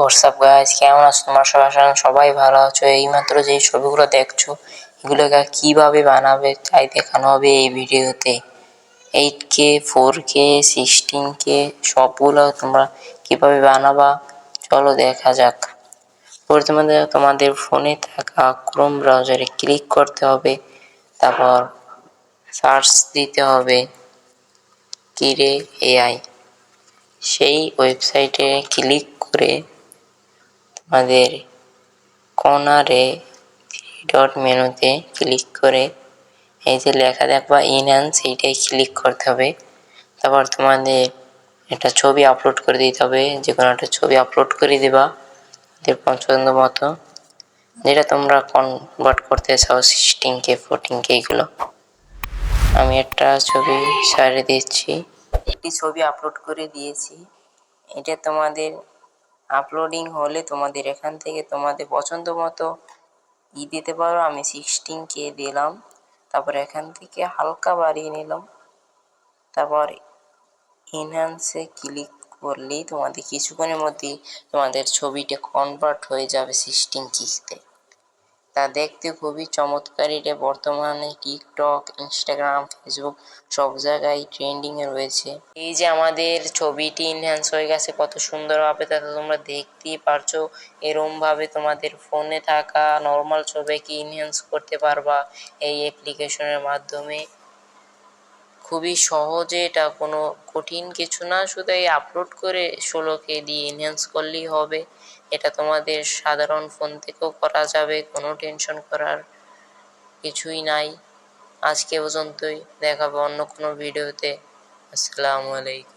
WhatsApp guys, কেমন আছো তোমরা? সবাই ভালো আছো? এইমাত্র যেই ছবিগুলো দেখছো এগুলোকে কিভাবে বানাবে তাই দেখানো হবে এই ভিডিওতে। 8K, 4K, 16K সবগুলো তোমরা কিভাবে বানাবা চলো দেখা যাক। প্রথমে তোমাদের ফোনে থাকা ক্রোম ব্রাউজারে ক্লিক করতে হবে, তারপর সার্চ দিতে হবে কিরে এআই। সেই ওয়েবসাইটে ক্লিক করে আমাদের কর্নারে ডট মেনুতে ক্লিক করে এই যে লেখা দেখবা ইনহ্যান্স, এইটাই ক্লিক করতে হবে। তারপর তোমাদের একটা ছবি আপলোড করে দিতে হবে, যে কোনো একটা ছবি আপলোড করে দিবা তোমাদের পছন্দ মতো, যেটা তোমরা কনভার্ট করতে চাও 16K 14K এগুলো। আমি একটা ছবি সারিয়ে দিচ্ছি, একটি ছবি আপলোড করে দিয়েছি। এটা তোমাদের আপলোডিং হলে তোমাদের এখান থেকে তোমাদের পছন্দ মতো দিতে পারো। আমি 16K দিলাম, তারপর এখান থেকে হালকা বাড়িয়ে নিলাম, তারপর এনহ্যান্সে ক্লিক করলেই তোমাদের কিছুক্ষণের মধ্যেই তোমাদের ছবিটা কনভার্ট হয়ে যাবে 16K-তে। তা দেখতে খুবই চমৎকার। এটা বর্তমানে টিকটক, ইনস্টাগ্রাম, ফেসবুক সব জায়গায় ট্রেন্ডিংয়ে রয়েছে। এই যে আমাদের ছবিটি এনহ্যান্স হয়ে গেছে কত সুন্দরভাবে, তাতে তোমরা দেখতেই পারছো। এরম ভাবে তোমাদের ফোনে থাকা নর্মাল ছবিকে এনহ্যান্স করতে পারবা এই অ্যাপ্লিকেশনের মাধ্যমে। খুবই সহজে, এটা কোনো কঠিন কিছু না, শুধু এই আপলোড করে 16K দিয়ে এনহ্যান্স করলেই হবে। এটা তোমাদের সাধারণ ফোন থেকেও করা যাবে, কোনো টেনশন করার কিছুই নাই। আজকে পর্যন্তই, দেখাবো অন্য কোনো ভিডিওতে। আসসালামু আলাইকুম।